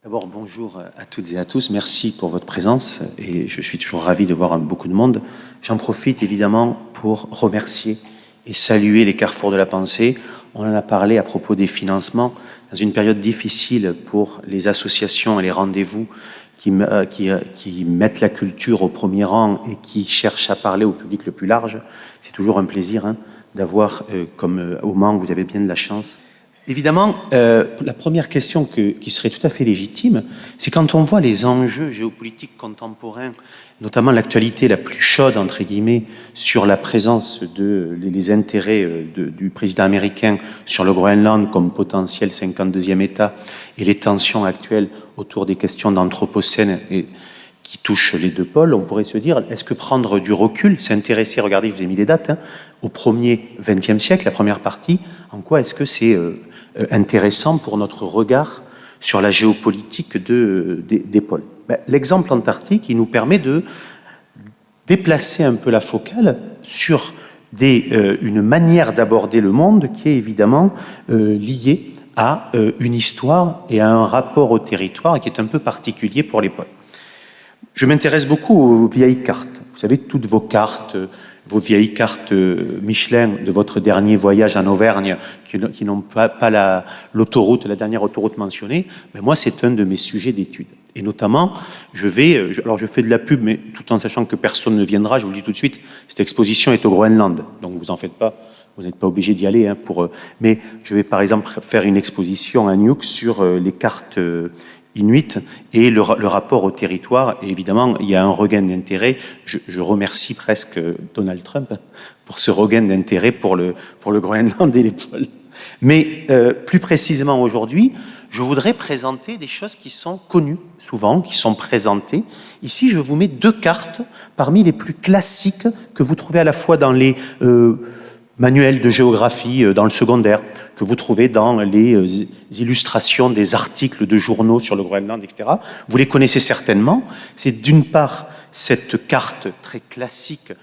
D'abord, bonjour à toutes et à tous. Merci pour votre présence et je suis toujours ravi de voir beaucoup de monde. J'en profite évidemment pour remercier et saluer les carrefours de la pensée. On en a parlé à propos des financements. Dans une période difficile pour les associations et les rendez-vous qui mettent la culture au premier rang et qui cherchent à parler au public le plus large, c'est toujours un plaisir d'avoir, comme au Mans, vous avez bien de la chance. Évidemment, la première question qui serait tout à fait légitime, c'est quand on voit les enjeux géopolitiques contemporains, notamment l'actualité la plus chaude, entre guillemets, sur la présence les intérêts du président américain sur le Groenland comme potentiel 52e État et les tensions actuelles autour des questions d'anthropocène qui touchent les deux pôles, on pourrait se dire, est-ce que prendre du recul, s'intéresser, regardez, je vous ai mis les dates, au premier XXe siècle, la première partie, en quoi est-ce que c'est intéressant pour notre regard sur la géopolitique des pôles? L'exemple antarctique, il nous permet de déplacer un peu la focale sur une manière d'aborder le monde qui est évidemment liée à une histoire et à un rapport au territoire qui est un peu particulier pour les pôles. Je m'intéresse beaucoup aux vieilles cartes. Vous savez, toutes vos cartes, vos vieilles cartes Michelin de votre dernier voyage en Auvergne, qui n'ont pas l'autoroute, la dernière autoroute mentionnée, mais moi, c'est un de mes sujets d'étude. Et notamment, je fais de la pub, mais tout en sachant que personne ne viendra, je vous le dis tout de suite, cette exposition est au Groenland, donc vous en faites pas, vous n'êtes pas obligé d'y aller. Mais je vais par exemple faire une exposition à Nuuk sur les cartes Inuit et le rapport au territoire. Et évidemment, il y a un regain d'intérêt. Je remercie presque Donald Trump pour ce regain d'intérêt pour le Groenland et les pôles. Mais plus précisément aujourd'hui, je voudrais présenter des choses qui sont connues souvent, qui sont présentées. Ici, je vous mets deux cartes parmi les plus classiques que vous trouvez à la fois dans les manuels de géographie dans le secondaire, que vous trouvez dans les illustrations des articles de journaux sur le Groenland, etc. Vous les connaissez certainement. C'est d'une part cette carte très classique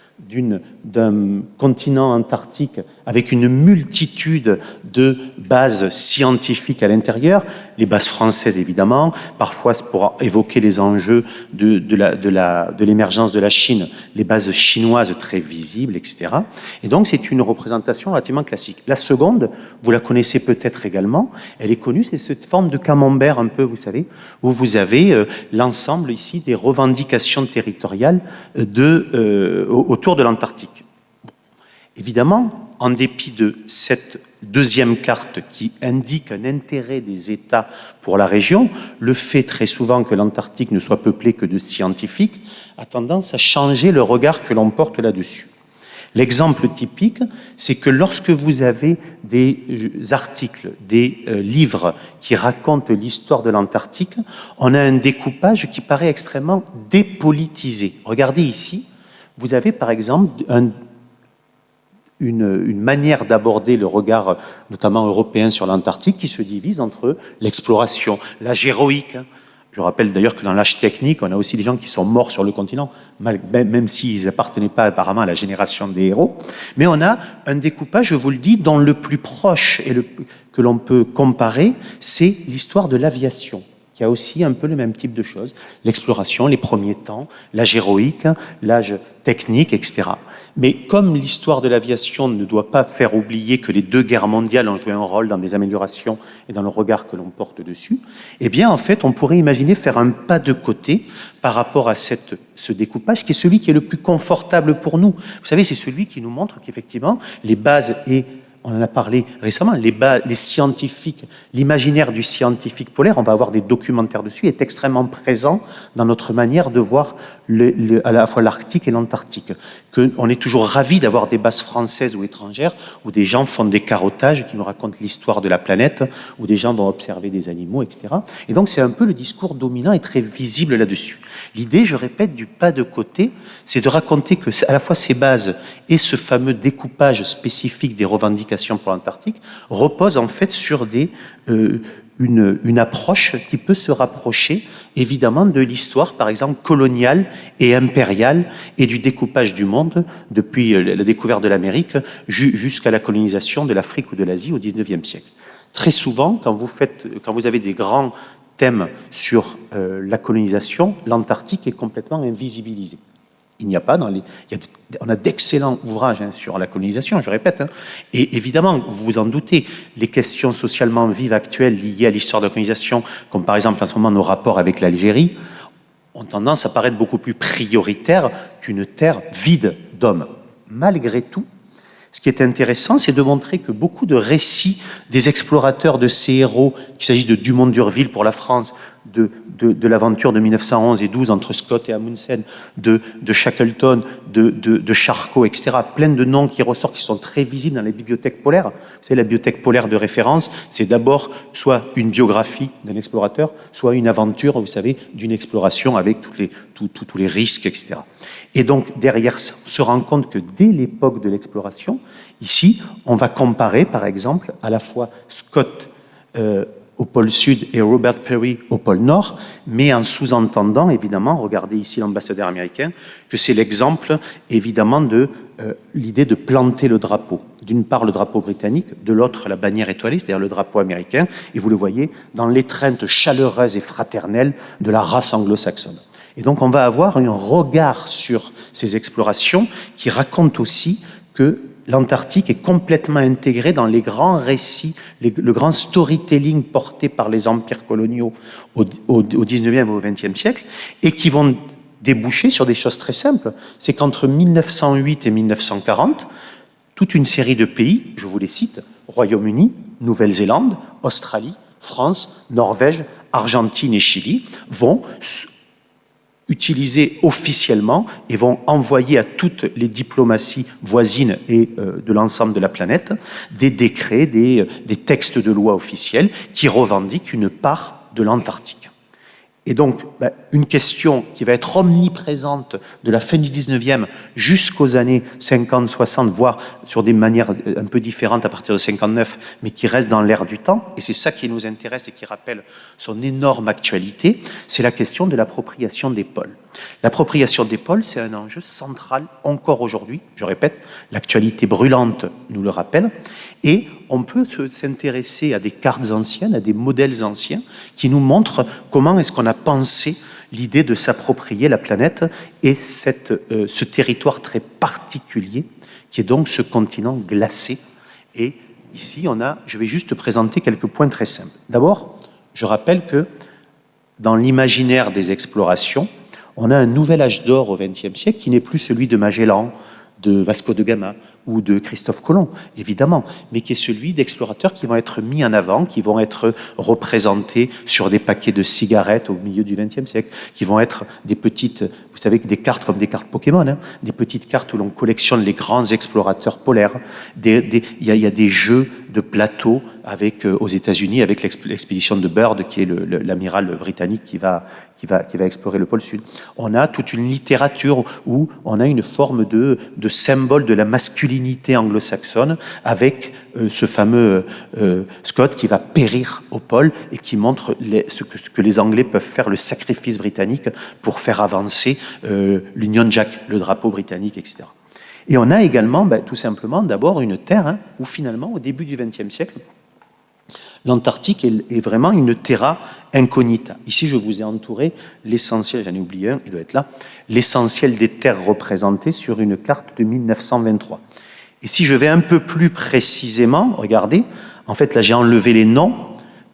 d'un continent antarctique avec une multitude de bases scientifiques à l'intérieur, les bases françaises évidemment, parfois pour évoquer les enjeux de l'émergence de la Chine, les bases chinoises très visibles, etc. Et donc c'est une représentation relativement classique. La seconde, vous la connaissez peut-être également, elle est connue, c'est cette forme de camembert un peu, vous savez, où vous avez l'ensemble ici des revendications territoriales autour de l'Antarctique. Bon. Évidemment, en dépit de cette deuxième carte qui indique un intérêt des États pour la région, le fait très souvent que l'Antarctique ne soit peuplé que de scientifiques a tendance à changer le regard que l'on porte là-dessus. L'exemple typique, c'est que lorsque vous avez des articles, des livres qui racontent l'histoire de l'Antarctique, on a un découpage qui paraît extrêmement dépolitisé. Regardez ici, vous avez par exemple une manière d'aborder le regard, notamment européen, sur l'Antarctique qui se divise entre l'exploration, l'âge héroïque. Je rappelle d'ailleurs que dans l'âge technique, on a aussi des gens qui sont morts sur le continent, même s'ils n'appartenaient pas apparemment à la génération des héros. Mais on a un découpage, je vous le dis, dont le plus proche et que l'on peut comparer, c'est l'histoire de l'aviation, qui a aussi un peu le même type de choses. L'exploration, les premiers temps, l'âge héroïque, l'âge technique, etc. Mais comme l'histoire de l'aviation ne doit pas faire oublier que les deux guerres mondiales ont joué un rôle dans des améliorations et dans le regard que l'on porte dessus, eh bien, en fait, on pourrait imaginer faire un pas de côté par rapport à ce découpage, qui est celui qui est le plus confortable pour nous. Vous savez, c'est celui qui nous montre qu'effectivement, les bases et on en a parlé récemment, les scientifiques, l'imaginaire du scientifique polaire, on va avoir des documentaires dessus, est extrêmement présent dans notre manière de voir à la fois l'Arctique et l'Antarctique. On est toujours ravis d'avoir des bases françaises ou étrangères où des gens font des carottages qui nous racontent l'histoire de la planète, où des gens vont observer des animaux, etc. Et donc c'est un peu le discours dominant et très visible là-dessus. L'idée, je répète, du pas de côté, c'est de raconter que à la fois ces bases et ce fameux découpage spécifique des revendications pour l'Antarctique reposent en fait sur une approche qui peut se rapprocher évidemment de l'histoire, par exemple, coloniale et impériale et du découpage du monde depuis la découverte de l'Amérique jusqu'à la colonisation de l'Afrique ou de l'Asie au XIXe siècle. Très souvent, quand vous avez des grands thème sur la colonisation, l'Antarctique est complètement invisibilisé. Il n'y a pas on a d'excellents ouvrages sur la colonisation, je répète. Et évidemment, vous vous en doutez, les questions socialement vives actuelles liées à l'histoire de la colonisation, comme par exemple en ce moment nos rapports avec l'Algérie, ont tendance à paraître beaucoup plus prioritaires qu'une terre vide d'hommes. Malgré tout, ce qui est intéressant, c'est de montrer que beaucoup de récits des explorateurs, de ces héros, qu'il s'agisse de Dumont-d'Urville pour la France, de l'aventure de 1911 et 12 entre Scott et Amundsen, de Shackleton, de Charcot, etc. Plein de noms qui ressortent, qui sont très visibles dans les bibliothèques polaires. Vous savez, la bibliothèque polaire de référence, c'est d'abord soit une biographie d'un explorateur, soit une aventure, vous savez, d'une exploration avec tous les risques, etc. Et donc, derrière ça, on se rend compte que dès l'époque de l'exploration, ici, on va comparer, par exemple, à la fois Scott au pôle Sud et Robert Peary au pôle Nord, mais en sous-entendant, évidemment, regardez ici l'ambassadeur américain, que c'est l'exemple, évidemment, de l'idée de planter le drapeau. D'une part, le drapeau britannique, de l'autre, la bannière étoilée, c'est-à-dire le drapeau américain, et vous le voyez, dans l'étreinte chaleureuse et fraternelle de la race anglo-saxonne. Et donc, on va avoir un regard sur ces explorations qui raconte aussi que l'Antarctique est complètement intégré dans les grands récits, le grand storytelling porté par les empires coloniaux au 19e et au 20e siècle, et qui vont déboucher sur des choses très simples. C'est qu'entre 1908 et 1940, toute une série de pays, je vous les cite, Royaume-Uni, Nouvelle-Zélande, Australie, France, Norvège, Argentine et Chili, vont utilisés officiellement et vont envoyer à toutes les diplomaties voisines et de l'ensemble de la planète des décrets, des textes de loi officiels qui revendiquent une part de l'Antarctique. Et donc, une question qui va être omniprésente de la fin du 19e jusqu'aux années 50, 60, voire sur des manières un peu différentes à partir de 59, mais qui reste dans l'air du temps, et c'est ça qui nous intéresse et qui rappelle son énorme actualité, c'est la question de l'appropriation des pôles. L'appropriation des pôles, c'est un enjeu central encore aujourd'hui, je répète, l'actualité brûlante nous le rappelle, et on peut s'intéresser à des cartes anciennes, à des modèles anciens qui nous montrent comment est-ce qu'on a pensé l'idée de s'approprier la planète et ce territoire très particulier qui est donc ce continent glacé. Et ici, je vais juste présenter quelques points très simples. D'abord, je rappelle que dans l'imaginaire des explorations, on a un nouvel âge d'or au XXe siècle qui n'est plus celui de Magellan, de Vasco de Gama ou de Christophe Colomb, évidemment, mais qui est celui d'explorateurs qui vont être mis en avant, qui vont être représentés sur des paquets de cigarettes au milieu du XXe siècle, qui vont être des petites, vous savez, des cartes comme des cartes Pokémon, des petites cartes où l'on collectionne les grands explorateurs polaires. Il y a des jeux de plateau aux États-Unis avec l'expédition de Byrd, qui est l'amiral britannique qui va explorer le pôle Sud. On a toute une littérature où on a une forme de symbole de la masculinité anglo-saxonne avec ce fameux Scott qui va périr au pôle et qui montre ce que les Anglais peuvent faire, le sacrifice britannique pour faire avancer l'Union Jack, le drapeau britannique, etc. Et on a également, tout simplement, d'abord une terre où finalement, au début du XXe siècle, l'Antarctique est vraiment une terra incognita. Ici, je vous ai entouré l'essentiel, j'en ai oublié un, il doit être là, l'essentiel des terres représentées sur une carte de 1923. Et si je vais un peu plus précisément, regardez, en fait, là, j'ai enlevé les noms.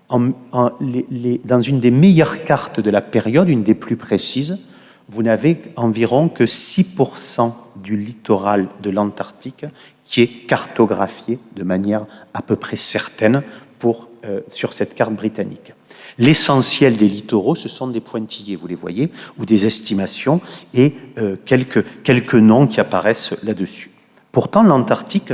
Dans une des meilleures cartes de la période, une des plus précises, vous n'avez environ que 6% du littoral de l'Antarctique qui est cartographié de manière à peu près certaine sur cette carte britannique. L'essentiel des littoraux, ce sont des pointillés, vous les voyez, ou des estimations, et quelques noms qui apparaissent là-dessus. Pourtant, l'Antarctique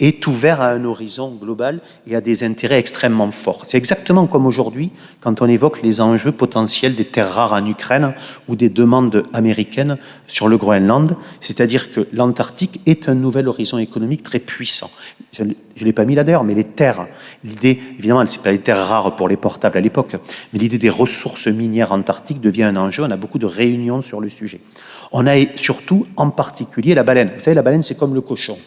est ouvert à un horizon global et à des intérêts extrêmement forts. C'est exactement comme aujourd'hui, quand on évoque les enjeux potentiels des terres rares en Ukraine ou des demandes américaines sur le Groenland, c'est-à-dire que l'Antarctique est un nouvel horizon économique très puissant. Je ne l'ai pas mis là d'ailleurs, mais les terres, l'idée, évidemment, ce n'est pas les terres rares pour les portables à l'époque, mais l'idée des ressources minières antarctiques devient un enjeu. On a beaucoup de réunions sur le sujet. On a surtout, en particulier, la baleine. Vous savez, la baleine, c'est comme le cochon.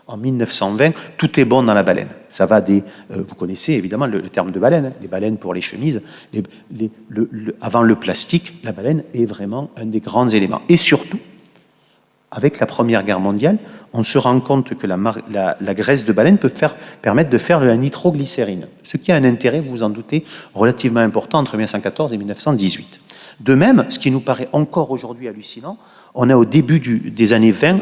en 1920, tout est bon dans la baleine. Ça va des... vous connaissez évidemment le terme de baleine, les baleines pour les chemises. Avant le plastique, la baleine est vraiment un des grands éléments. Et surtout, avec la Première Guerre mondiale, on se rend compte que la graisse de baleine peut permettre de faire de la nitroglycérine, ce qui a un intérêt, vous vous en doutez, relativement important entre 1914 et 1918. De même, ce qui nous paraît encore aujourd'hui hallucinant, on a au début des années 20,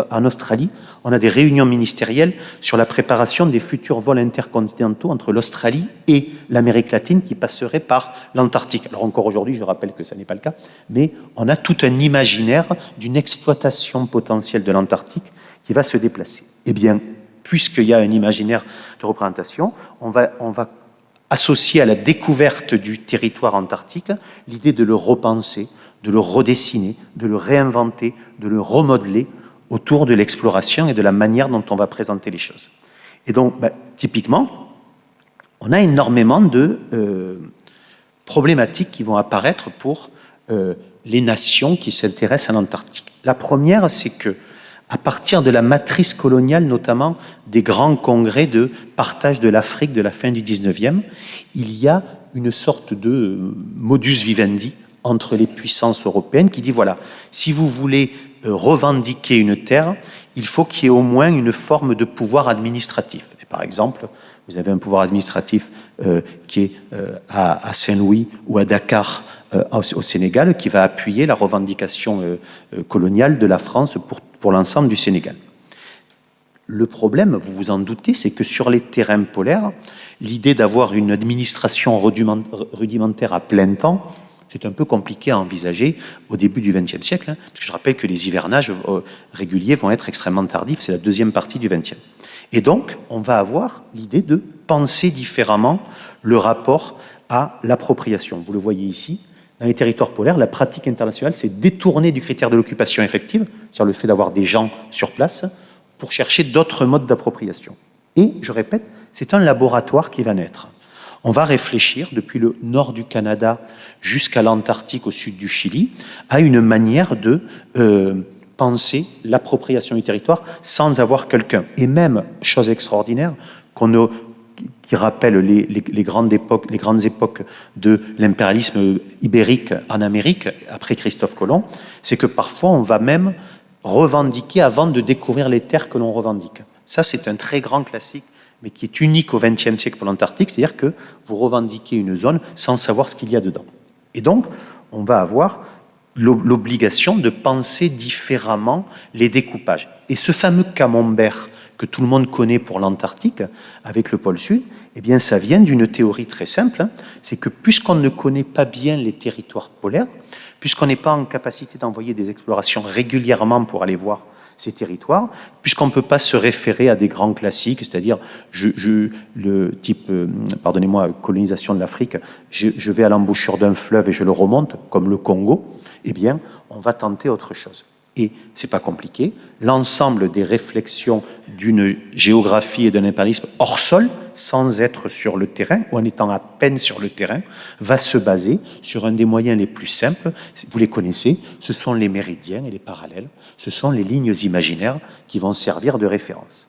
en Australie, on a des réunions ministérielles sur la préparation des futurs vols intercontinentaux entre l'Australie et l'Amérique latine qui passeraient par l'Antarctique. Alors encore aujourd'hui, je rappelle que ça n'est pas le cas, mais on a tout un imaginaire d'une exploitation potentielle de l'Antarctique qui va se déplacer. Eh bien, puisqu'il y a un imaginaire de représentation, on va associer à la découverte du territoire antarctique l'idée de le repenser, de le redessiner, de le réinventer, de le remodeler autour de l'exploration et de la manière dont on va présenter les choses. Et donc, typiquement, on a énormément de problématiques qui vont apparaître pour les nations qui s'intéressent à l'Antarctique. La première, c'est que à partir de la matrice coloniale, notamment des grands congrès de partage de l'Afrique de la fin du 19e, il y a une sorte de modus vivendi entre les puissances européennes qui dit, voilà, si vous voulez revendiquer une terre, il faut qu'il y ait au moins une forme de pouvoir administratif. Par exemple, vous avez un pouvoir administratif qui est à Saint-Louis ou à Dakar, au Sénégal, qui va appuyer la revendication coloniale de la France pour l'ensemble du Sénégal. Le problème, vous vous en doutez, c'est que sur les terrains polaires, l'idée d'avoir une administration rudimentaire à plein temps, c'est un peu compliqué à envisager au début du XXe siècle, parce que je rappelle que les hivernages réguliers vont être extrêmement tardifs, c'est la deuxième partie du XXe. Et donc, on va avoir l'idée de penser différemment le rapport à l'appropriation. Vous le voyez ici, dans les territoires polaires, la pratique internationale s'est détournée du critère de l'occupation effective, c'est-à-dire le fait d'avoir des gens sur place, pour chercher d'autres modes d'appropriation. Et, je répète, c'est un laboratoire qui va naître. On va réfléchir, depuis le nord du Canada jusqu'à l'Antarctique au sud du Chili, à une manière de penser l'appropriation du territoire sans avoir quelqu'un. Et même, chose extraordinaire, qui rappelle les grandes époques de l'impérialisme ibérique en Amérique, après Christophe Colomb, c'est que parfois on va même revendiquer avant de découvrir les terres que l'on revendique. Ça, c'est un très grand classique, mais qui est unique au XXe siècle pour l'Antarctique, c'est-à-dire que vous revendiquez une zone sans savoir ce qu'il y a dedans. Et donc, on va avoir l'obligation de penser différemment les découpages. Et ce fameux camembert que tout le monde connaît pour l'Antarctique, avec le pôle Sud, eh bien, ça vient d'une théorie très simple, c'est que puisqu'on ne connaît pas bien les territoires polaires, puisqu'on n'est pas en capacité d'envoyer des explorations régulièrement pour aller voir ces territoires, puisqu'on ne peut pas se référer à des grands classiques, c'est-à-dire le type, pardonnez-moi, colonisation de l'Afrique, je vais à l'embouchure d'un fleuve et je le remonte, comme le Congo, eh bien, on va tenter autre chose. Et c'est pas compliqué, l'ensemble des réflexions d'une géographie et d'un impérialisme hors sol, sans être sur le terrain, ou en étant à peine sur le terrain, va se baser sur un des moyens les plus simples, vous les connaissez, ce sont les méridiens et les parallèles, ce sont les lignes imaginaires qui vont servir de référence.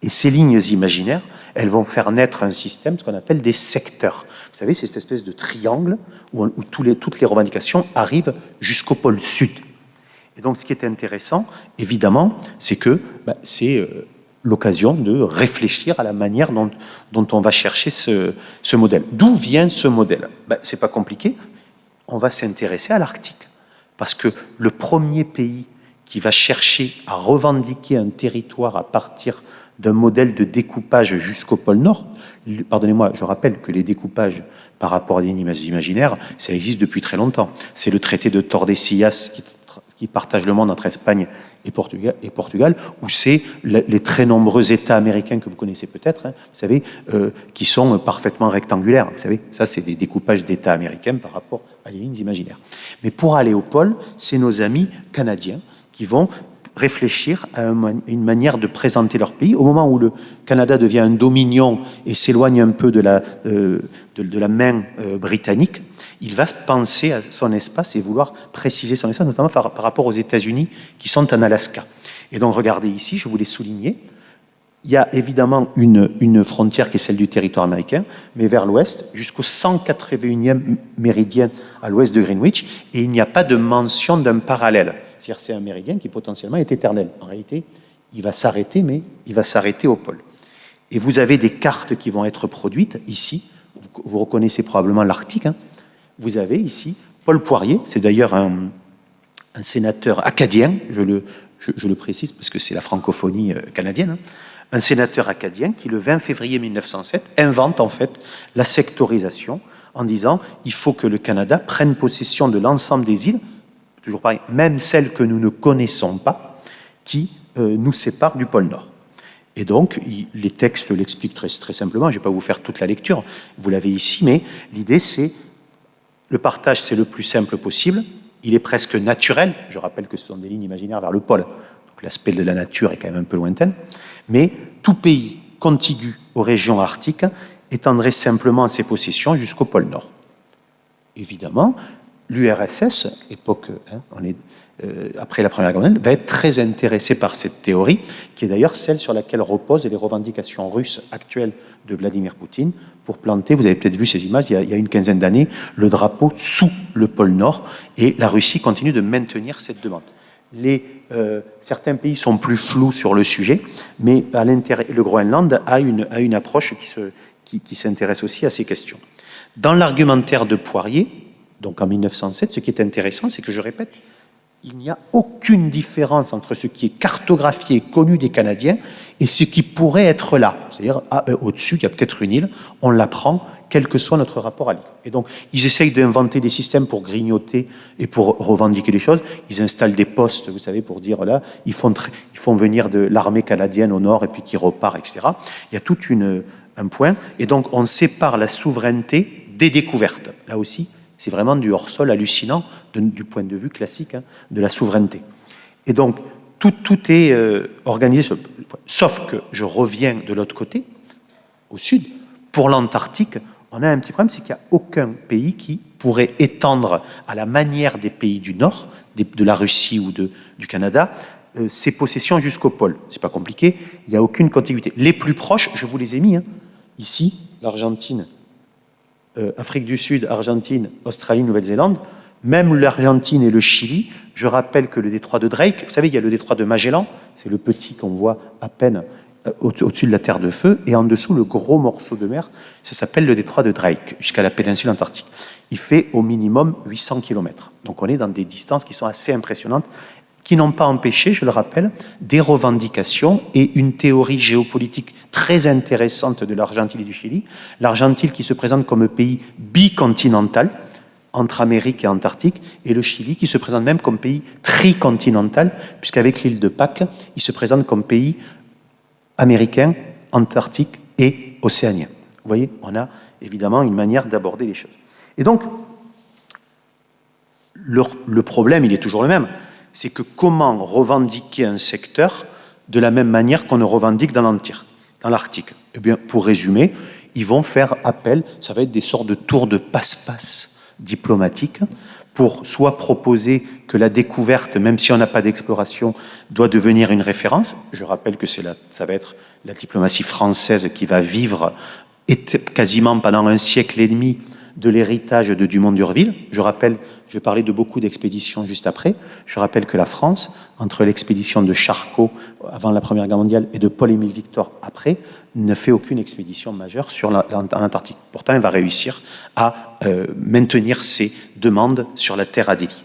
Et ces lignes imaginaires, elles vont faire naître un système, ce qu'on appelle des secteurs. Vous savez, c'est cette espèce de triangle où toutes les revendications arrivent jusqu'au pôle sud. Et donc, ce qui est intéressant, évidemment, c'est que c'est l'occasion de réfléchir à la manière dont on va chercher ce modèle. D'où vient ce modèle? C'est pas compliqué. On va s'intéresser à l'Arctique. Parce que le premier pays qui va chercher à revendiquer un territoire à partir d'un modèle de découpage jusqu'au pôle Nord, pardonnez-moi, je rappelle que les découpages par rapport à des lignes imaginaires, ça existe depuis très longtemps. C'est le traité de Tordesillas qui partage le monde entre Espagne et Portugal, où c'est les très nombreux États américains que vous connaissez peut-être, vous savez, qui sont parfaitement rectangulaires. Vous savez, ça, c'est des découpages d'États américains par rapport à des lignes imaginaires. Mais pour aller au pôle, c'est nos amis canadiens qui vont réfléchir à une manière de présenter leur pays. Au moment où le Canada devient un dominion et s'éloigne un peu de la main britannique, il va penser à son espace et vouloir préciser son espace, notamment par rapport aux États-Unis qui sont en Alaska. Et donc, regardez ici, je vous l'ai souligné, il y a évidemment une frontière qui est celle du territoire américain, mais vers l'ouest, jusqu'au 181e méridien à l'ouest de Greenwich, et il n'y a pas de mention d'un parallèle. C'est-à-dire c'est un méridien qui potentiellement est éternel. En réalité, il va s'arrêter, mais il va s'arrêter au pôle. Et vous avez des cartes qui vont être produites ici. Vous reconnaissez probablement l'Arctique. Hein. Vous avez ici Paul Poirier, c'est d'ailleurs un sénateur acadien, je le précise parce que c'est la francophonie canadienne, hein. Un sénateur acadien qui, le 20 février 1907, invente en fait la sectorisation en disant il faut que le Canada prenne possession de l'ensemble des îles, toujours pareil, même celles que nous ne connaissons pas, qui nous séparent du pôle Nord. Et donc, les textes l'expliquent très simplement, je ne vais pas vous faire toute la lecture, vous l'avez ici, mais l'idée c'est, le partage c'est le plus simple possible, il est presque naturel, je rappelle que ce sont des lignes imaginaires vers le pôle, donc l'aspect de la nature est quand même un peu lointain, mais tout pays contigu aux régions arctiques étendrait simplement ses possessions jusqu'au pôle Nord. Évidemment, l'URSS, époque, hein, après la Première Guerre mondiale, va être très intéressée par cette théorie, qui est d'ailleurs celle sur laquelle reposent les revendications russes actuelles de Vladimir Poutine, pour planter, vous avez peut-être vu ces images, il y a une quinzaine d'années, le drapeau sous le pôle Nord, et la Russie continue de maintenir cette demande. Certains pays sont plus flous sur le sujet, mais le Groenland a une approche qui s'intéresse aussi à ces questions. Dans l'argumentaire de Poirier, donc en 1907, ce qui est intéressant, c'est que, je répète, il n'y a aucune différence entre ce qui est cartographié et connu des Canadiens et ce qui pourrait être là. C'est-à-dire, au-dessus, il y a peut-être une île, on la prend, quel que soit notre rapport à l'île. Et donc, ils essayent d'inventer des systèmes pour grignoter et pour revendiquer les choses. Ils installent des postes, vous savez, pour dire, là, ils font venir de l'armée canadienne au nord et puis qui repart, etc. Il y a tout un point. Et donc, on sépare la souveraineté des découvertes. Là aussi, c'est vraiment du hors-sol hallucinant du point de vue classique, hein, de la souveraineté. Et donc, tout est organisé, sauf que je reviens de l'autre côté, au sud, pour l'Antarctique, on a un petit problème, c'est qu'il n'y a aucun pays qui pourrait étendre à la manière des pays du Nord, de la Russie ou du Canada, ses possessions jusqu'au pôle. C'est pas compliqué, il n'y a aucune contiguïté. Les plus proches, je vous les ai mis, hein, ici, l'Argentine, Afrique du Sud, Argentine, Australie, Nouvelle-Zélande, même l'Argentine et le Chili. Je rappelle que le détroit de Drake, vous savez, il y a le détroit de Magellan, c'est le petit qu'on voit à peine au-dessus de la Terre de Feu, et en dessous, le gros morceau de mer, ça s'appelle le détroit de Drake, jusqu'à la péninsule antarctique. Il fait au minimum 800 km. Donc on est dans des distances qui sont assez impressionnantes, qui n'ont pas empêché, je le rappelle, des revendications et une théorie géopolitique très intéressante de l'Argentine et du Chili. L'Argentine qui se présente comme un pays bicontinental, entre Amérique et Antarctique, et le Chili qui se présente même comme pays tricontinental, puisqu'avec l'île de Pâques, il se présente comme pays américain, antarctique et océanien. Vous voyez, on a évidemment une manière d'aborder les choses. Et donc, le problème, il est toujours le même, c'est que comment revendiquer un secteur de la même manière qu'on le revendique dans l'Arctique. Eh bien, pour résumer, ils vont faire appel, ça va être des sortes de tours de passe-passe diplomatiques, pour soit proposer que la découverte, même si on n'a pas d'exploration, doit devenir une référence. Je rappelle que ça va être la diplomatie française qui va vivre quasiment pendant un siècle et demi de l'héritage de Dumont-d'Urville. Je rappelle, je vais parler de beaucoup d'expéditions juste après. Je rappelle que la France, entre l'expédition de Charcot avant la Première Guerre mondiale et de Paul-Émile Victor après, ne fait aucune expédition majeure en Antarctique. Pourtant, elle va réussir à maintenir ses demandes sur la terre Adélie.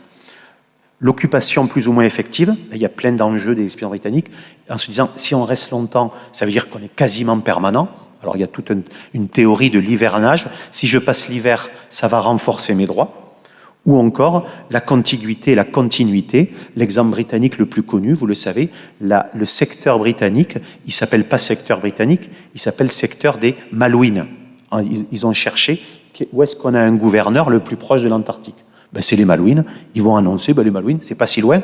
L'occupation plus ou moins effective, il y a plein d'enjeux des espions britanniques, en se disant, si on reste longtemps, ça veut dire qu'on est quasiment permanent. Alors il y a toute une théorie de l'hivernage. Si je passe l'hiver, ça va renforcer mes droits. Ou encore la contiguïté et la continuité. L'exemple britannique le plus connu, vous le savez, le secteur britannique, il ne s'appelle pas secteur britannique, il s'appelle secteur des Malouines. Ils ont cherché où est-ce qu'on a un gouverneur le plus proche de l'Antarctique. Ben, c'est les Malouines. Ils vont annoncer, ben, les Malouines, c'est pas si loin,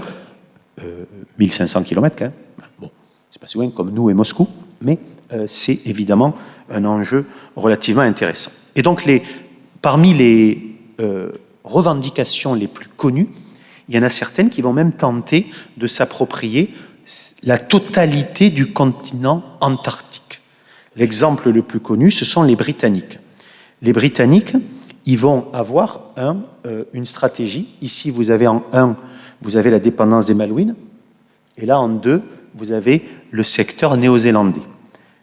1500 km quand même. Bon, c'est pas si loin comme nous et Moscou, mais c'est évidemment un enjeu relativement intéressant. Et donc, parmi les revendications les plus connues, il y en a certaines qui vont même tenter de s'approprier la totalité du continent antarctique. L'exemple le plus connu, ce sont les Britanniques. Les Britanniques, ils vont avoir une stratégie. Ici, vous avez en 1, vous avez la dépendance des Malouines, et là, en 2, vous avez le secteur néo-zélandais.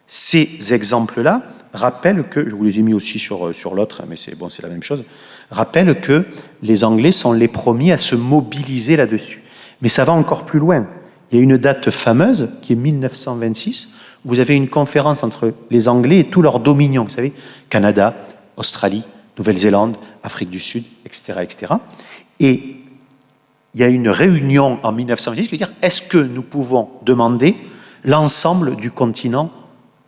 Ces exemples-là rappellent que, je vous les ai mis aussi sur l'autre, mais c'est bon, c'est la même chose, rappellent que les Anglais sont les premiers à se mobiliser là-dessus. Mais ça va encore plus loin. Il y a une date fameuse, qui est 1926, où vous avez une conférence entre les Anglais et tous leurs dominions, vous savez, Canada, Australie, Nouvelle-Zélande, Afrique du Sud, etc., etc. Et il y a une réunion en 1926 qui veut dire, est-ce que nous pouvons demander l'ensemble du continent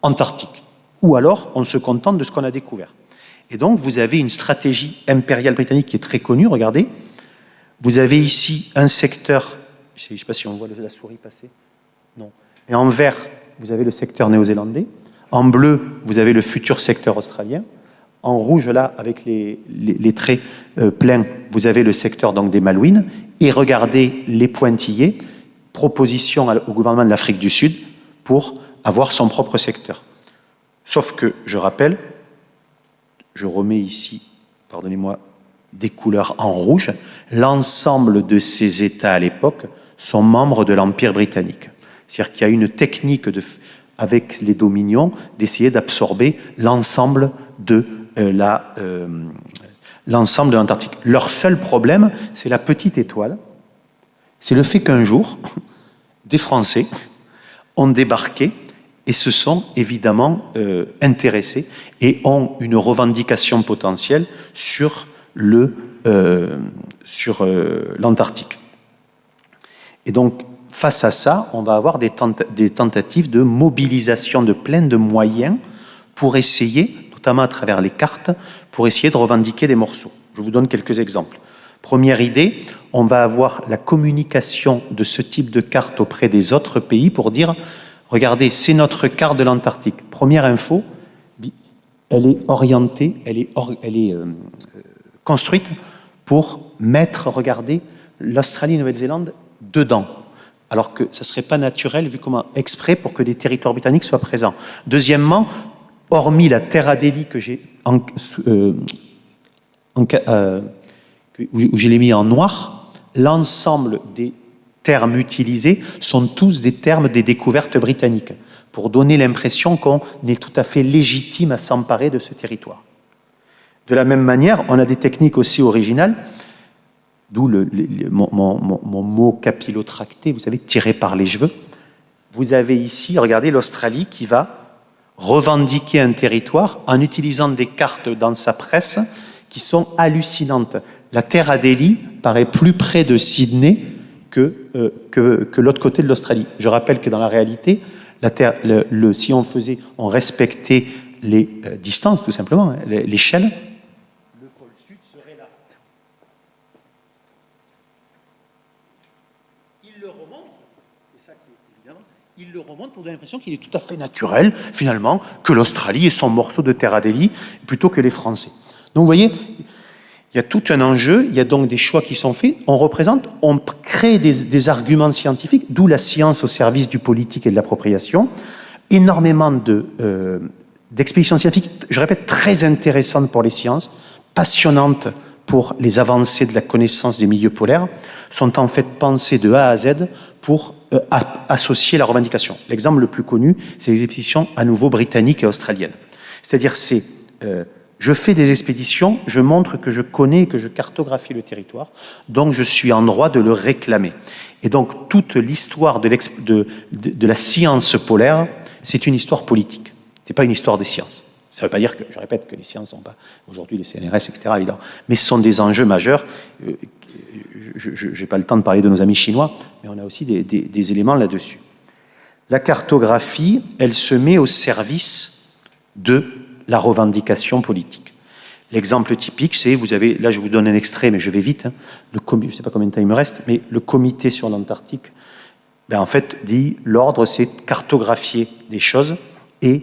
antarctique? Ou alors, on se contente de ce qu'on a découvert. Et donc, vous avez une stratégie impériale britannique qui est très connue, regardez. Vous avez ici un secteur, je ne sais pas si on voit la souris passer, non. Et en vert, vous avez le secteur néo-zélandais. En bleu, vous avez le futur secteur australien. En rouge, là, avec les traits pleins, vous avez le secteur donc, des Malouines. Et regardez les pointillés, proposition au gouvernement de l'Afrique du Sud pour avoir son propre secteur. Sauf que, je rappelle, je remets ici, pardonnez-moi, des couleurs en rouge, l'ensemble de ces États à l'époque sont membres de l'Empire britannique. C'est-à-dire qu'il y a une technique avec les dominions d'essayer d'absorber l'ensemble de l'Antarctique. Leur seul problème, c'est la petite étoile. C'est le fait qu'un jour, des Français ont débarqué et se sont évidemment intéressés et ont une revendication potentielle sur l'Antarctique. Et donc, face à ça, on va avoir des tentatives de mobilisation de plein de moyens pour essayer, notamment à travers les cartes, pour essayer de revendiquer des morceaux. Je vous donne quelques exemples. Première idée, on va avoir la communication de ce type de carte auprès des autres pays pour dire, regardez, c'est notre carte de l'Antarctique. Première info, elle est orientée, elle est construite pour mettre, regardez, l'Australie et la Nouvelle-Zélande dedans. Alors que ça ne serait pas naturel, vu comment exprès pour que des territoires britanniques soient présents. Deuxièmement, hormis la Terre Adélie que j'ai où je l'ai mis en noir, l'ensemble des termes utilisés sont tous des termes des découvertes britanniques, pour donner l'impression qu'on est tout à fait légitime à s'emparer de ce territoire. De la même manière, on a des techniques aussi originales, d'où mon mot capillotracté, vous savez, tiré par les cheveux. Vous avez ici, regardez, l'Australie qui va revendiquer un territoire en utilisant des cartes dans sa presse qui sont hallucinantes. La Terre Adélie paraît plus près de Sydney que l'autre côté de l'Australie. Je rappelle que dans la réalité, si on respectait les distances, tout simplement, hein, l'échelle, le pôle sud serait là. Il le remonte, c'est ça qui est évident, il le remonte pour donner l'impression qu'il est tout à fait naturel, finalement, que l'Australie ait son morceau de Terre Adélie plutôt que les Français. Donc vous voyez, il y a tout un enjeu, il y a donc des choix qui sont faits, on crée des arguments scientifiques, d'où la science au service du politique et de l'appropriation, énormément d'expéditions scientifiques, je répète, très intéressantes pour les sciences, passionnantes pour les avancées de la connaissance des milieux polaires, sont en fait pensées de A à Z pour associer la revendication. L'exemple le plus connu, c'est les expéditions à nouveau britanniques et australiennes. C'est-à-dire, je fais des expéditions, je montre que je connais et que je cartographie le territoire, donc je suis en droit de le réclamer. Et donc, toute l'histoire de la science polaire, c'est une histoire politique. Ce n'est pas une histoire des sciences. Ça ne veut pas dire que, je répète, que les sciences sont pas, aujourd'hui les CNRS, etc., évidemment, mais ce sont des enjeux majeurs. Je n'ai pas le temps de parler de nos amis chinois, mais on a aussi des éléments là-dessus. La cartographie, elle se met au service de la revendication politique. L'exemple typique, c'est, vous avez, là je vous donne un extrait, mais je vais vite, hein, je ne sais pas combien de temps il me reste, mais le comité sur l'Antarctique, en fait, dit, l'ordre, c'est cartographier des choses et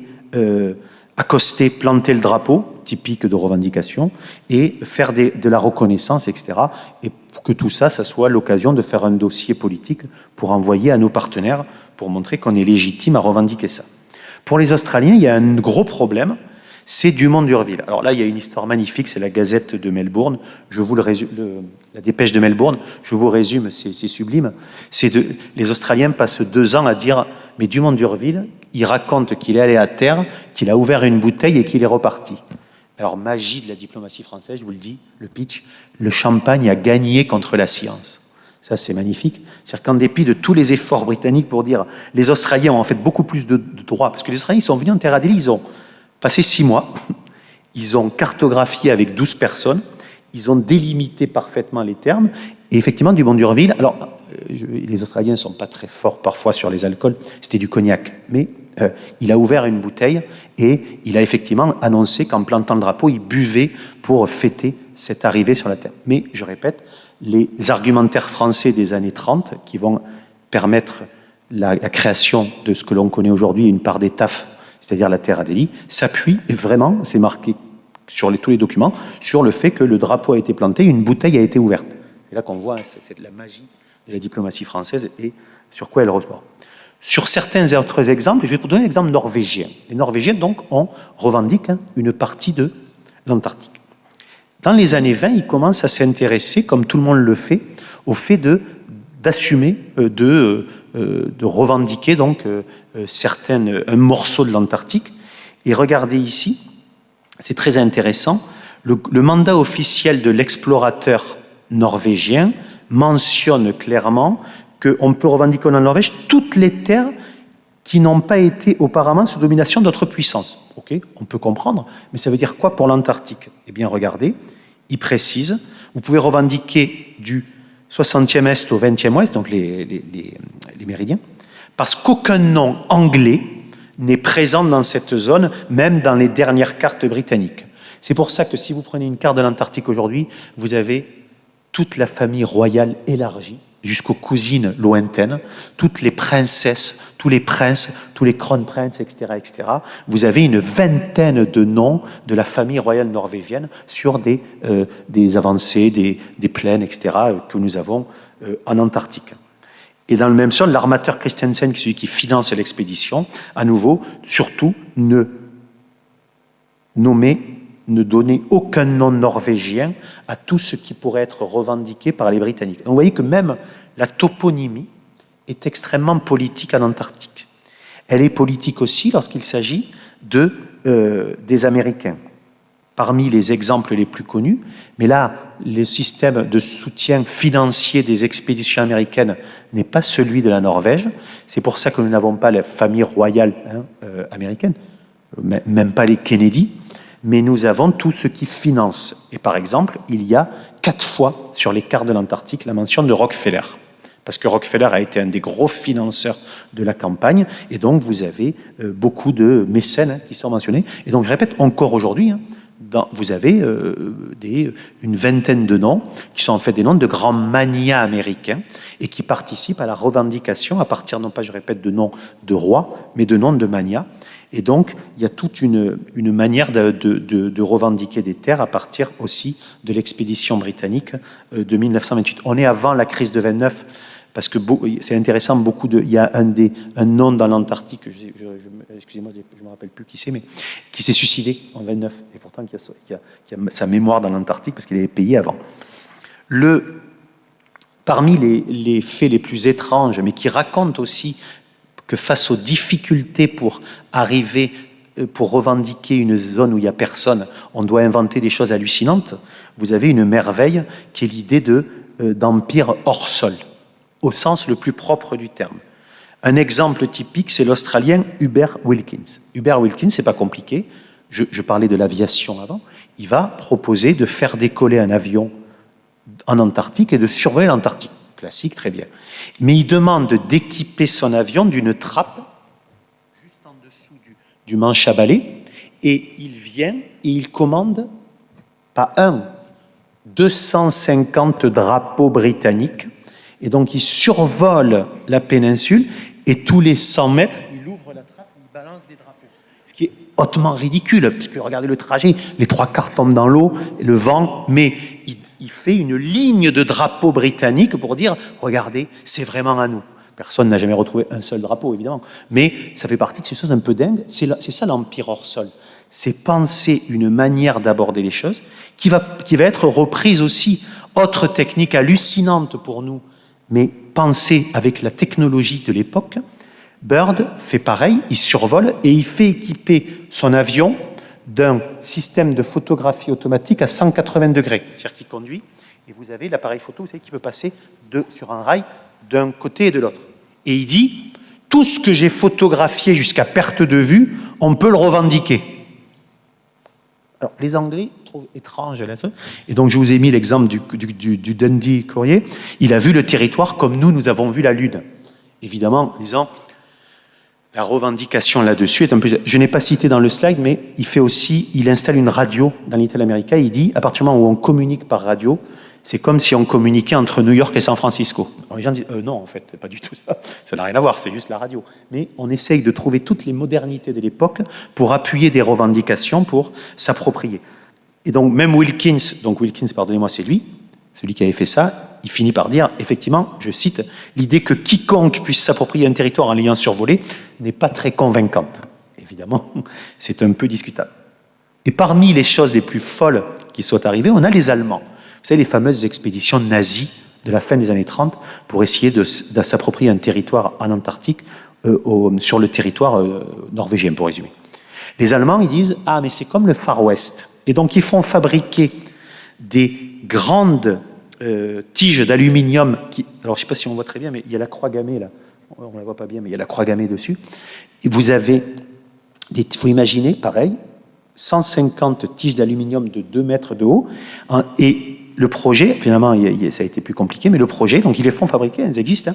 accoster, planter le drapeau, typique de revendication, et faire de la reconnaissance, etc. Et pour que tout ça, ça soit l'occasion de faire un dossier politique pour envoyer à nos partenaires, pour montrer qu'on est légitime à revendiquer ça. Pour les Australiens, il y a un gros problème, c'est Dumont-d'Urville. Alors là, il y a une histoire magnifique, c'est la Gazette de Melbourne. Je vous la dépêche de Melbourne, je vous résume, c'est sublime. Les Australiens passent 2 ans à dire « Mais Dumont-d'Urville, il raconte qu'il est allé à terre, qu'il a ouvert une bouteille et qu'il est reparti. » Alors, magie de la diplomatie française, je vous le dis, le pitch, le champagne a gagné contre la science. Ça, c'est magnifique. C'est-à-dire qu'en dépit de tous les efforts britanniques pour dire les Australiens ont en fait beaucoup plus de droits, parce que les Australiens ils sont venus en terre Adélie, ils ont passé 6 mois, ils ont cartographié avec 12 personnes, ils ont délimité parfaitement les termes, et effectivement, Dumont-d'Urville, alors, les Australiens ne sont pas très forts parfois sur les alcools, c'était du cognac, mais il a ouvert une bouteille et il a effectivement annoncé qu'en plantant le drapeau, il buvait pour fêter cette arrivée sur la terre. Mais, je répète, les argumentaires français des années 30, qui vont permettre la création de ce que l'on connaît aujourd'hui, une part des TAF, c'est-à-dire la terre Adélie, s'appuient vraiment, c'est marqué sur tous les documents, sur le fait que le drapeau a été planté, une bouteille a été ouverte. C'est là qu'on voit, c'est de la magie de la diplomatie française et sur quoi elle repose. Sur certains autres exemples, je vais vous donner l'exemple norvégien. Les Norvégiens, donc, revendiquent une partie de l'Antarctique. Dans les années 20, ils commencent à s'intéresser, comme tout le monde le fait, au fait d'assumer, de revendiquer donc, un morceau de l'Antarctique. Et regardez ici, c'est très intéressant, le mandat officiel de l'explorateur norvégien mentionne clairement qu'on peut revendiquer en Norvège toutes les terres qui n'ont pas été auparavant sous domination d'autres puissances. Ok, on peut comprendre, mais ça veut dire quoi pour l'Antarctique? Eh bien, regardez, il précise, vous pouvez revendiquer du 60e Est au 20e Ouest, donc les méridiens, parce qu'aucun nom anglais n'est présent dans cette zone, même dans les dernières cartes britanniques. C'est pour ça que si vous prenez une carte de l'Antarctique aujourd'hui, vous avez toute la famille royale élargie, jusqu'aux cousines lointaines, toutes les princesses, tous les princes, tous les kronprinz, etc., etc. Vous avez une vingtaine de noms de la famille royale norvégienne sur des avancées, des plaines, etc., que nous avons en Antarctique. Et dans le même sens, l'armateur Christensen, qui est celui qui finance l'expédition, à nouveau, surtout, ne donner aucun nom norvégien à tout ce qui pourrait être revendiqué par les Britanniques. Donc vous voyez que même la toponymie est extrêmement politique en Antarctique. Elle est politique aussi lorsqu'il s'agit des Américains. Parmi les exemples les plus connus, mais là, le système de soutien financier des expéditions américaines n'est pas celui de la Norvège. C'est pour ça que nous n'avons pas la famille royale américaine, même pas les Kennedy, mais nous avons tout ce qui finance. Et par exemple, il y a 4 fois sur les cartes de l'Antarctique la mention de Rockefeller. Parce que Rockefeller a été un des gros financeurs de la campagne, et donc vous avez beaucoup de mécènes qui sont mentionnés. Et donc je répète, encore aujourd'hui, vous avez une vingtaine de noms, qui sont en fait des noms de grands manias américains, et qui participent à la revendication, à partir, non pas, je répète, de noms de rois, mais de noms de manias. Et donc, il y a toute une manière de revendiquer des terres à partir aussi de l'expédition britannique de 1928. On est avant la crise de 29, parce que c'est intéressant, il y a un nom dans l'Antarctique, excusez-moi, je ne me rappelle plus qui c'est, mais qui s'est suicidé en 29, et pourtant qui a sa mémoire dans l'Antarctique, parce qu'il avait payé avant. Parmi les faits les plus étranges, mais qui racontent aussi que face aux difficultés pour revendiquer une zone où il n'y a personne, on doit inventer des choses hallucinantes, vous avez une merveille qui est l'idée d'empire hors sol, au sens le plus propre du terme. Un exemple typique, c'est l'Australien Hubert Wilkins. Hubert Wilkins, c'est pas compliqué, je parlais de l'aviation avant, il va proposer de faire décoller un avion en Antarctique et de survoler l'Antarctique. Classique, très bien. Mais il demande d'équiper son avion d'une trappe juste en dessous du manche à balai, et il vient et il commande, pas 250 drapeaux britanniques, et donc il survole la péninsule, et tous les 100 mètres, il ouvre la trappe et il balance des drapeaux. Ce qui est hautement ridicule, puisque regardez le trajet, les 3/4 tombent dans l'eau, le vent, mais il fait une ligne de drapeau britannique pour dire, regardez, c'est vraiment à nous. Personne n'a jamais retrouvé un seul drapeau, évidemment, mais ça fait partie de ces choses un peu dingues. C'est ça l'Empire hors sol. C'est penser une manière d'aborder les choses qui va être reprise aussi. Autre technique hallucinante pour nous, mais pensée avec la technologie de l'époque. Byrd fait pareil, il survole et il fait équiper son avion d'un système de photographie automatique à 180 degrés. C'est-à-dire qu'il conduit et vous avez l'appareil photo, vous savez, qui peut passer sur un rail d'un côté et de l'autre. Et il dit, tout ce que j'ai photographié jusqu'à perte de vue, on peut le revendiquer. Alors, les Anglais trouvent étrange là, et donc je vous ai mis l'exemple du Dundee Courier. Il a vu le territoire comme nous avons vu la Lune. Évidemment, en disant, la revendication là-dessus est un peu... Je n'ai pas cité dans le slide, mais il installe une radio dans Little America. Il dit, à partir du moment où on communique par radio, c'est comme si on communiquait entre New York et San Francisco. Alors les gens disent, non, en fait, pas du tout ça. Ça n'a rien à voir, c'est juste la radio. Mais on essaye de trouver toutes les modernités de l'époque pour appuyer des revendications, pour s'approprier. Et donc, même Wilkins, pardonnez-moi, c'est lui, celui qui avait fait ça, il finit par dire, effectivement, je cite, « L'idée que quiconque puisse s'approprier un territoire en l'ayant survolé n'est pas très convaincante. » Évidemment, c'est un peu discutable. Et parmi les choses les plus folles qui sont arrivées, on a les Allemands. Vous savez, les fameuses expéditions nazies de la fin des années 30 pour essayer de s'approprier un territoire en Antarctique sur le territoire norvégien, pour résumer. Les Allemands, ils disent « Ah, mais c'est comme le Far West. » Et donc, ils font fabriquer des grandes tiges d'aluminium. Alors, je ne sais pas si on voit très bien, mais il y a la croix gammée, là. On ne la voit pas bien, mais il y a la croix gammée dessus. Et vous avez, il faut imaginer, pareil, 150 tiges d'aluminium de 2 mètres de haut, et le projet, finalement, ça a été plus compliqué, mais le projet, donc ils les font fabriquer, elles existent,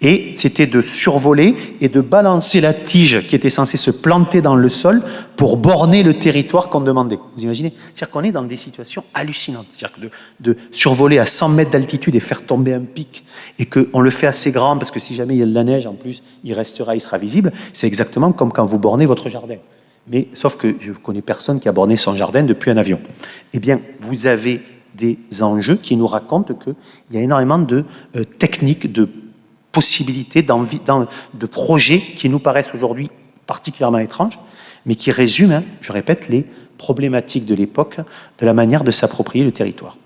et c'était de survoler et de balancer la tige qui était censée se planter dans le sol pour borner le territoire qu'on demandait. Vous imaginez? C'est-à-dire qu'on est dans des situations hallucinantes. C'est-à-dire que de survoler à 100 mètres d'altitude et faire tomber un pic, et qu'on le fait assez grand, parce que si jamais il y a de la neige, en plus, il sera visible, c'est exactement comme quand vous bornez votre jardin. Mais sauf que je ne connais personne qui a borné son jardin depuis un avion. Eh bien, vous avez des enjeux qui nous racontent qu'il y a énormément de techniques, de possibilités, de projets qui nous paraissent aujourd'hui particulièrement étranges, mais qui résument, je répète, les problématiques de l'époque, de la manière de s'approprier le territoire.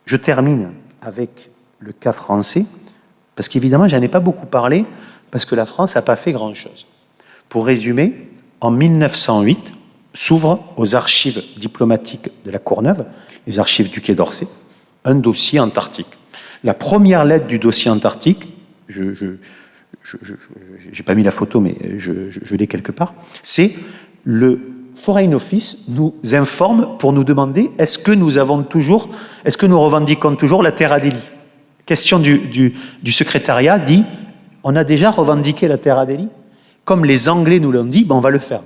Je termine avec le cas français, parce qu'évidemment, je n'en ai pas beaucoup parlé, parce que la France n'a pas fait grand-chose. Pour résumer, en 1908, s'ouvre aux archives diplomatiques de la Courneuve, les archives du Quai d'Orsay, un dossier antarctique. La première lettre du dossier antarctique, je n'ai pas mis la photo, mais je l'ai quelque part, c'est le Foreign Office nous informe pour nous demander est-ce que nous revendiquons toujours la terre Adélie. Question du secrétariat dit on a déjà revendiqué la terre Adélie. Comme les Anglais nous l'ont dit, ben on va le faire.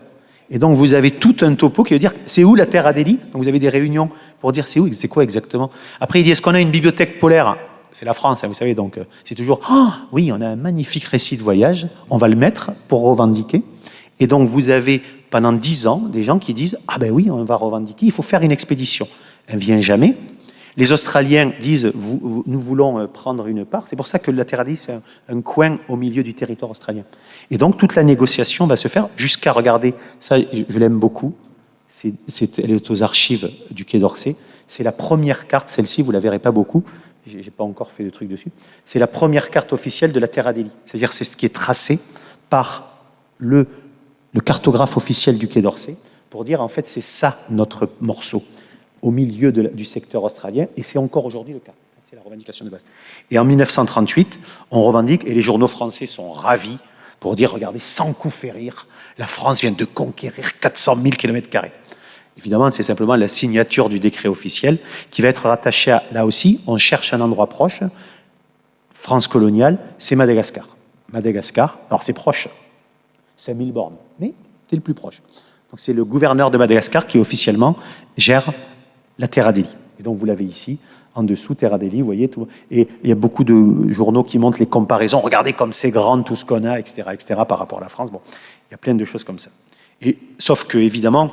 Et donc vous avez tout un topo qui veut dire c'est où la terre Adélie. Donc vous avez des réunions pour dire c'est où, c'est quoi exactement. Après il dit est-ce qu'on a une bibliothèque polaire. C'est la France, hein, vous savez, donc c'est toujours oui, on a un magnifique récit de voyage, on va le mettre pour revendiquer. Et donc vous avez pendant 10 ans des gens qui disent ah ben oui, on va revendiquer, il faut faire une expédition. Elle ne vient jamais. Les Australiens disent nous voulons prendre une part. C'est pour ça que la terre Adélie, c'est un coin au milieu du territoire australien. Et donc toute la négociation va se faire jusqu'à, regardez, ça je l'aime beaucoup, elle est aux archives du Quai d'Orsay. C'est la première carte, celle-ci vous ne la verrez pas beaucoup, je n'ai pas encore fait de truc dessus. C'est la première carte officielle de la terre Adélie. C'est-à-dire c'est ce qui est tracé par le cartographe officiel du Quai d'Orsay pour dire en fait c'est ça notre morceau au milieu du secteur australien, et c'est encore aujourd'hui le cas. C'est la revendication de base. Et en 1938, on revendique, et les journaux français sont ravis, pour dire, regardez, sans coup férir, la France vient de conquérir 400 000 km². Évidemment, c'est simplement la signature du décret officiel qui va être rattachée à, là aussi, on cherche un endroit proche, France coloniale, c'est Madagascar. Madagascar, alors c'est proche, 5000 bornes, mais c'est le plus proche. Donc c'est le gouverneur de Madagascar qui officiellement gère la terre Adélie. Et donc vous l'avez ici, en dessous, terre Adélie, vous voyez tout. Et il y a beaucoup de journaux qui montrent les comparaisons. Regardez comme c'est grand tout ce qu'on a, etc., par rapport à la France. Bon, il y a plein de choses comme ça. Sauf que, évidemment,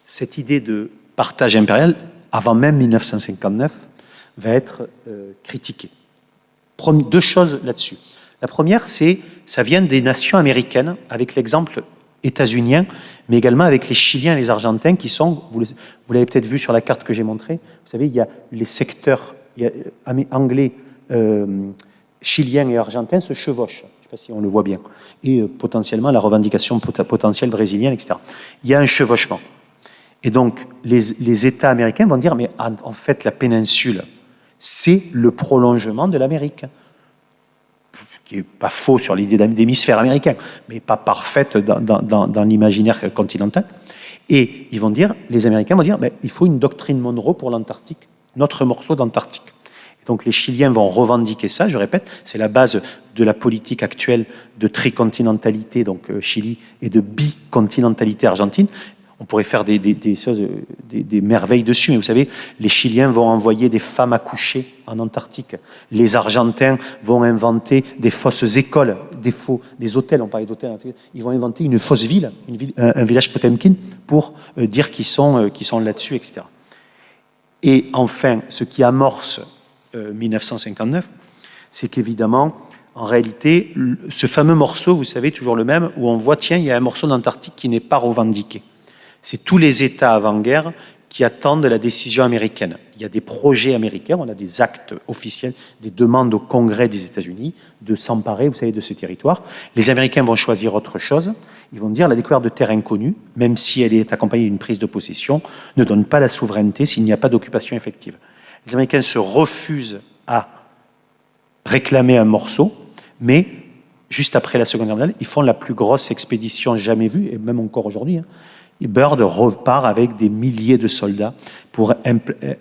cette idée de partage impérial, avant même 1959, va être critiquée. Deux choses là-dessus. La première, c'est ça vient des nations américaines, avec l'exemple états-unien, mais également avec les Chiliens et les Argentins qui sont, vous l'avez peut-être vu sur la carte que j'ai montrée, vous savez, il y a les secteurs anglais, chiliens et argentins se chevauchent. Je ne sais pas si on le voit bien. Et potentiellement la revendication potentielle brésilienne, etc. Il y a un chevauchement. Et donc, les États américains vont dire, mais en fait, la péninsule, c'est le prolongement de l'Amérique. Qui n'est pas faux sur l'idée d'hémisphère américain, mais pas parfaite dans l'imaginaire continental. Et ils vont dire, les Américains vont dire, ben, il faut une doctrine Monroe pour l'Antarctique, notre morceau d'Antarctique. Et donc les Chiliens vont revendiquer ça, je répète, c'est la base de la politique actuelle de tricontinentalité, donc Chili, et de bicontinentalité Argentine. On pourrait faire des merveilles dessus, mais vous savez, les Chiliens vont envoyer des femmes accoucher en Antarctique. Les Argentins vont inventer des fausses écoles, des hôtels, on parlait d'hôtels, ils vont inventer une fausse ville, un village Potemkin, pour dire qu'ils sont là-dessus, etc. Et enfin, ce qui amorce 1959, c'est qu'évidemment, en réalité, ce fameux morceau, vous savez, toujours le même, où on voit, tiens, il y a un morceau d'Antarctique qui n'est pas revendiqué. C'est tous les États avant-guerre qui attendent la décision américaine. Il y a des projets américains, on a des actes officiels, des demandes au Congrès des États-Unis de s'emparer, vous savez, de ces territoires. Les Américains vont choisir autre chose. Ils vont dire la découverte de terres inconnues, même si elle est accompagnée d'une prise de possession, ne donne pas la souveraineté s'il n'y a pas d'occupation effective. Les Américains se refusent à réclamer un morceau, mais juste après la Seconde Guerre mondiale, ils font la plus grosse expédition jamais vue, et même encore aujourd'hui, et Byrd repart avec des milliers de soldats pour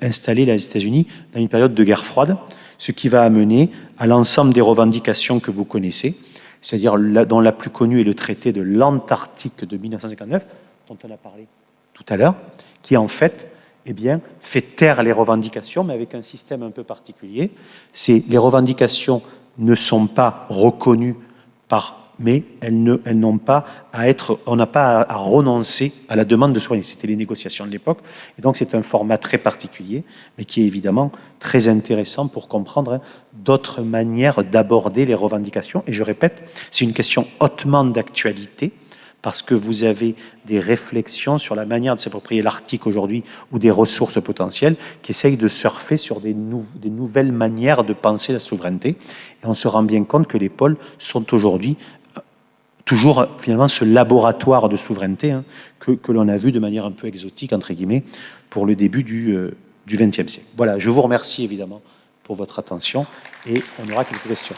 installer les États-Unis dans une période de guerre froide, ce qui va amener à l'ensemble des revendications que vous connaissez, c'est-à-dire dont la plus connue est le traité de l'Antarctique de 1959, dont on a parlé tout à l'heure, qui en fait, fait taire les revendications, mais avec un système un peu particulier. Les revendications ne sont pas reconnues mais elles n'ont pas à être, on n'a pas à renoncer à la demande de souveraineté. C'était les négociations de l'époque, et donc c'est un format très particulier, mais qui est évidemment très intéressant pour comprendre d'autres manières d'aborder les revendications. Et je répète, c'est une question hautement d'actualité, parce que vous avez des réflexions sur la manière de s'approprier l'Arctique aujourd'hui ou des ressources potentielles qui essayent de surfer sur des nouvelles manières de penser la souveraineté. Et on se rend bien compte que les pôles sont aujourd'hui toujours finalement ce laboratoire de souveraineté que l'on a vu de manière un peu exotique, entre guillemets, pour le début du XXe siècle. Voilà, je vous remercie évidemment pour votre attention et on aura quelques questions.